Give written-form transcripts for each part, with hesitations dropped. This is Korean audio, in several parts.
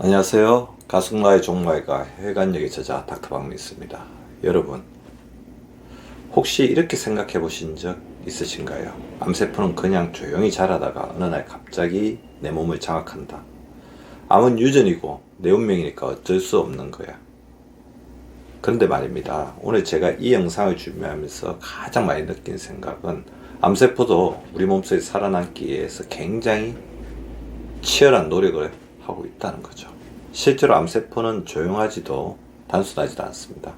안녕하세요. 가슴과의 종말과 혈관력의 저자 닥터박미스입니다. 여러분, 혹시 이렇게 생각해 보신 적 있으신가요? 암세포는 그냥 조용히 자라다가 어느 날 갑자기 내 몸을 장악한다. 암은 유전이고 내 운명이니까 어쩔 수 없는 거야. 그런데 말입니다. 오늘 제가 이 영상을 준비하면서 가장 많이 느낀 생각은 암세포도 우리 몸속에 살아남기 위해서 굉장히 치열한 노력을 하고 있다는 거죠. 실제로 암세포는 조용하지도 단순하지도 않습니다.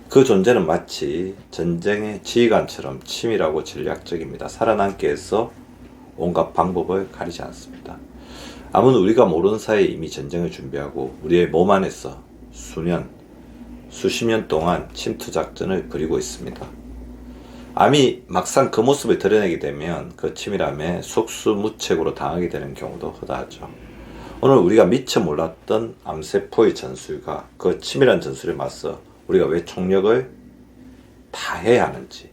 그 존재는 마치 전쟁의 지휘관처럼 치밀하고 전략적입니다. 살아남기 위해서 온갖 방법을 가리지 않습니다. 암은 우리가 모르는 사이에 이미 전쟁을 준비하고 우리의 몸 안에서 수년, 수십 년 동안 침투 작전을 벌이고 있습니다. 암이 막상 그 모습을 드러내게 되면 그 치밀함에 속수무책으로 당하게 되는 경우도 허다하죠. 오늘 우리가 미처 몰랐던 암세포의 전술과 그 치밀한 전술에 맞서 우리가 왜 총력을 다해야 하는지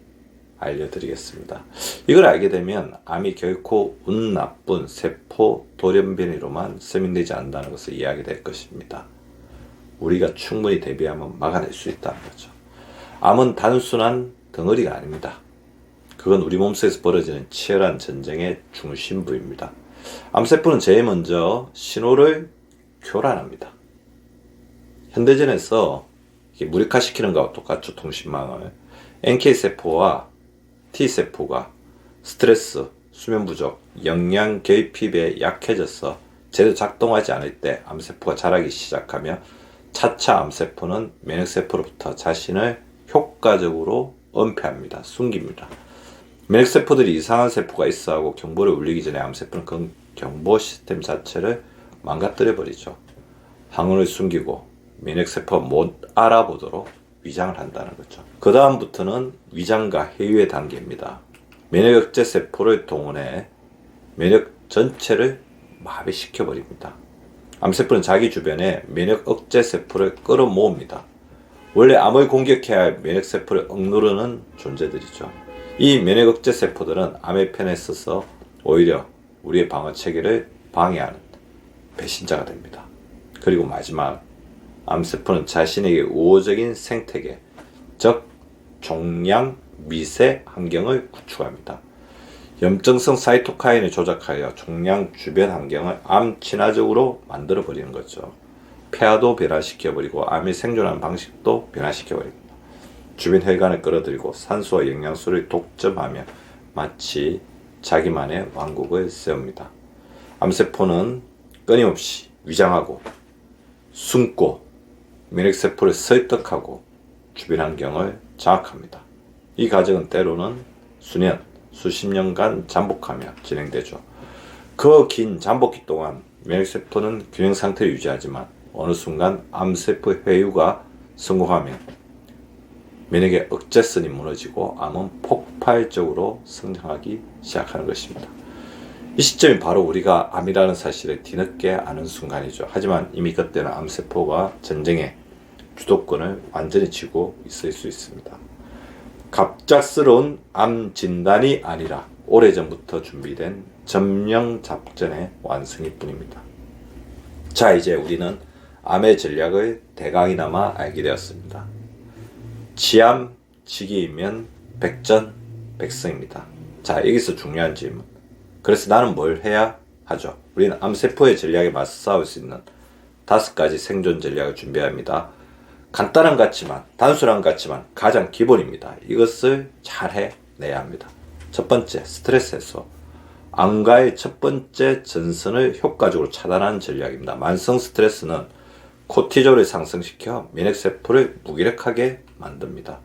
알려드리겠습니다. 이걸 알게 되면 암이 결코 운 나쁜 세포 돌연변이로만 서민되지 않는다는 것을 이해하게 될 것입니다. 우리가 충분히 대비하면 막아낼 수 있다는 거죠. 암은 단순한 덩어리가 아닙니다. 그건 우리 몸속에서 벌어지는 치열한 전쟁의 중심부입니다. 암세포는 제일 먼저 신호를 교란합니다. 현대전에서 무력화시키는 것과 똑같죠. 통신망을. NK세포와 T세포가 스트레스, 수면 부족, 영양 결핍에 약해져서 제대로 작동하지 않을 때 암세포가 자라기 시작하며 차차 암세포는 면역세포로부터 자신을 효과적으로 은폐합니다. 숨깁니다. 면역세포들이 이상한 세포가 있어 하고 경보를 울리기 전에 암세포는 그 경보 시스템 자체를 망가뜨려 버리죠. 항원을 숨기고 면역세포가 못 알아보도록 위장을 한다는 거죠. 그 다음부터는 위장과 해유의 단계입니다. 면역 억제 세포를 동원해 면역 전체를 마비시켜 버립니다. 암세포는 자기 주변에 면역 억제 세포를 끌어모읍니다. 원래 암을 공격해야 할 면역세포를 억누르는 존재들이죠. 이 면역 억제 세포들은 암의 편에 서서 오히려 우리의 방어 체계를 방해하는 배신자가 됩니다. 그리고 마지막, 암세포는 자신에게 우호적인 생태계, 즉 종양 미세 환경을 구축합니다. 염증성 사이토카인을 조작하여 종양 주변 환경을 암 친화적으로 만들어 버리는 거죠. 폐하도 변화시켜버리고 암이 생존하는 방식도 변화시켜버립니다. 주변 혈관을 끌어들이고 산소와 영양소를 독점하며 마치 자기만의 왕국을 세웁니다. 암세포는 끊임없이 위장하고 숨고 면역세포를 설득하고 주변 환경을 장악합니다. 이 과정은 때로는 수년, 수십 년간 잠복하며 진행되죠. 그 긴 잠복기 동안 면역세포는 균형 상태를 유지하지만 어느 순간 암세포 회유가 성공하면 면역의 억제선이 무너지고 암은 폭발적으로 성장하기 시작하는 것입니다. 이 시점이 바로 우리가 암이라는 사실을 뒤늦게 아는 순간이죠. 하지만 이미 그때는 암세포가 전쟁의 주도권을 완전히 쥐고 있을 수 있습니다. 갑작스러운 암 진단이 아니라 오래전부터 준비된 점령 작전의 완성일 뿐입니다. 자, 이제 우리는 암의 전략을 대강이나마 알게 되었습니다. 지암, 지기이면 백전백승입니다. 자, 여기서 중요한 질문. 그래서 나는 뭘 해야 하죠? 우리는 암세포의 전략에 맞서 싸울 수 있는 5가지 생존 전략을 준비해야 합니다. 간단한 것 같지만, 단순한 것 같지만 가장 기본입니다. 이것을 잘 해내야 합니다. 첫 번째, 스트레스 해소. 암과의 첫 번째 전선을 효과적으로 차단하는 전략입니다. 만성 스트레스는 코티졸을 상승시켜 면역세포를 무기력하게 만듭니다.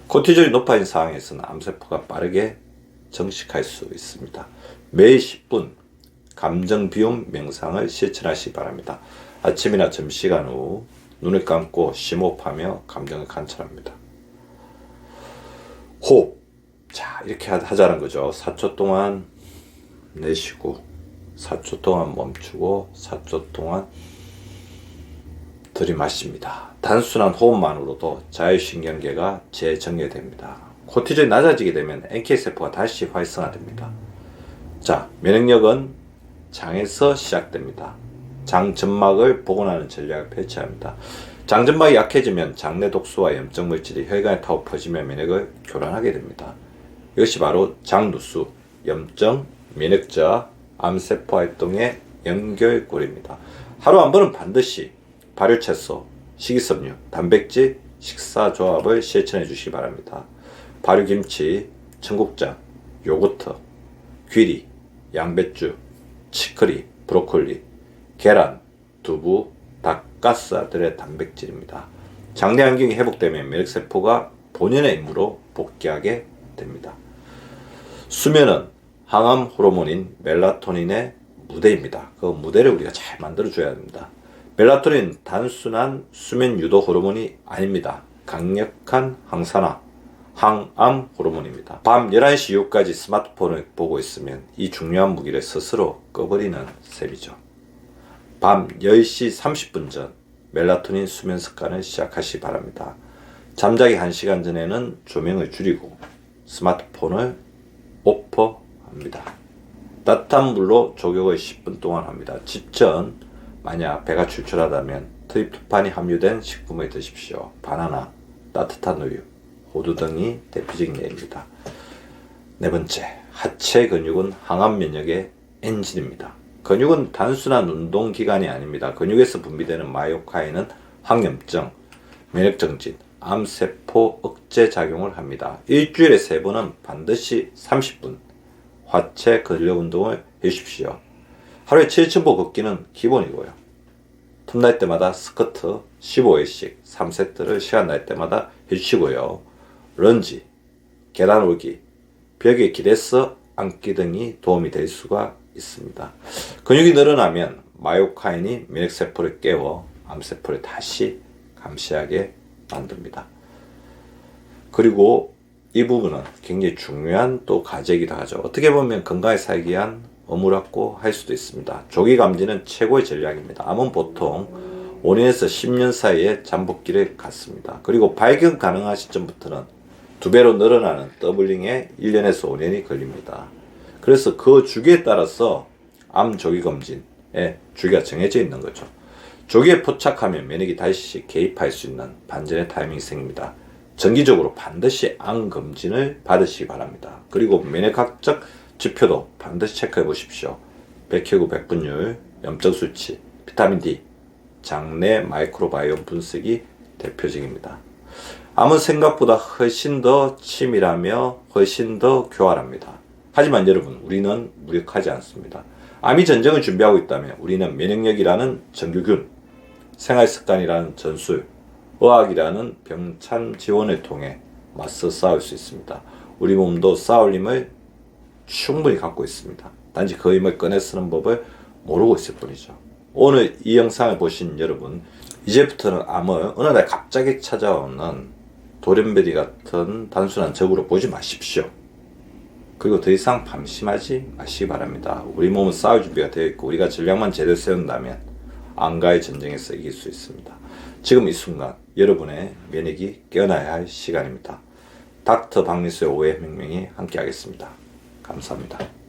코티졸이 높아진 상황에서는 암세포가 빠르게 정식할 수 있습니다. 매일 10분 감정비움 명상을 실천하시기 바랍니다. 아침이나 점심시간 후 눈을 감고 심호흡하며 감정을 관찰합니다. 호흡. 자, 이렇게 하자는 거죠. 4초 동안 내쉬고 4초 동안 멈추고 4초 동안 들이마십니다. 단순한 호흡만으로도 자율신경계가 재정렬됩니다. 코티졸이 낮아지게 되면 NK세포가 다시 활성화됩니다. 자, 면역력은 장에서 시작됩니다. 장점막을 복원하는 전략을 펼쳐야 합니다. 장점막이 약해지면 장내 독소와 염증 물질이 혈관에 타고 퍼지며 면역을 교란하게 됩니다. 이것이 바로 장누수, 염증, 면역저하, 암세포 활동의 연결고리입니다. 하루 한 번은 반드시 발효채소, 식이섬유, 단백질, 식사조합을 실천해 주시기 바랍니다. 발효김치, 청국장, 요거트, 귀리, 양배추, 치커리, 브로콜리, 계란, 두부, 닭가스들의 단백질입니다. 장내 환경이 회복되면 면역세포가 본연의 임무로 복귀하게 됩니다. 수면은 항암 호르몬인 멜라토닌의 무대입니다. 그 무대를 우리가 잘 만들어줘야 합니다. 멜라토닌 단순한 수면 유도 호르몬이 아닙니다. 강력한 항산화, 항암 호르몬입니다. 밤 11시 이후까지 스마트폰을 보고 있으면 이 중요한 무기를 스스로 꺼버리는 셈이죠. 밤 10시 30분 전 멜라토닌 수면 습관을 시작하시기 바랍니다. 잠자기 1시간 전에는 조명을 줄이고 스마트폰을 오퍼합니다. 따뜻한 물로 조격을 10분 동안 합니다. 직전 만약 배가 출출하다면 트립토판이 함유된 식품을 드십시오. 바나나, 따뜻한 우유, 호두 등이 대표적인 예입니다. 네 번째, 하체 근육은 항암 면역의 엔진입니다. 근육은 단순한 운동기관이 아닙니다. 근육에서 분비되는 마이오카인은 항염증, 면역정진, 암세포 억제 작용을 합니다. 일주일에 3번은 반드시 30분 하체 근력 운동을 해주십시오. 하루에 7층보 걷기는 기본이고요. 틈날 때마다 스쿼트 15회씩 3세트를 시간 날 때마다 해주시고요. 런지, 계단 오르기, 벽에 기대서 앉기 등이 도움이 될 수가 있습니다. 근육이 늘어나면 마이오카인이 면역세포를 깨워 암세포를 다시 감시하게 만듭니다. 그리고 이 부분은 굉장히 중요한 또 과제이기도 하죠. 어떻게 보면 건강에 살기 위한 어무라고 할 수도 있습니다. 조기 감지는 최고의 전략입니다. 암은 보통 5년에서 10년 사이에 잠복기를 갖습니다. 그리고 발견 가능한 시점부터는 2배로 늘어나는 더블링에 1년에서 5년이 걸립니다. 그래서 그 주기에 따라서 암 조기 검진의 주기가 정해져 있는 거죠. 조기에 포착하면 면역이 다시 개입할 수 있는 반전의 타이밍이 생깁니다. 정기적으로 반드시 암 검진을 받으시기 바랍니다. 그리고 면역학적 지표도 반드시 체크해 보십시오. 백혈구 백분율, 염증 수치, 비타민 D, 장내 마이크로바이옴 분석이 대표적입니다. 암은 생각보다 훨씬 더 치밀하며 훨씬 더 교활합니다. 하지만 여러분, 우리는 무력하지 않습니다. 암이 전쟁을 준비하고 있다면 우리는 면역력이라는 정규균, 생활습관이라는 전술, 의학이라는 병참 지원을 통해 맞서 싸울 수 있습니다. 우리 몸도 싸울 힘을 충분히 갖고 있습니다. 단지 그 힘을 꺼내 쓰는 법을 모르고 있을 뿐이죠. 오늘 이 영상을 보신 여러분, 이제부터는 암을 어느 날 갑자기 찾아오는 돌연변이 같은 단순한 적으로 보지 마십시오. 그리고 더 이상 방심하지 마시기 바랍니다. 우리 몸은 싸울 준비가 되어 있고 우리가 전략만 제대로 세운다면 암과의 전쟁에서 이길 수 있습니다. 지금 이 순간 여러분의 면역이 깨어나야 할 시간입니다. 닥터 박리수의 오해 혁명이 함께 하겠습니다. 감사합니다.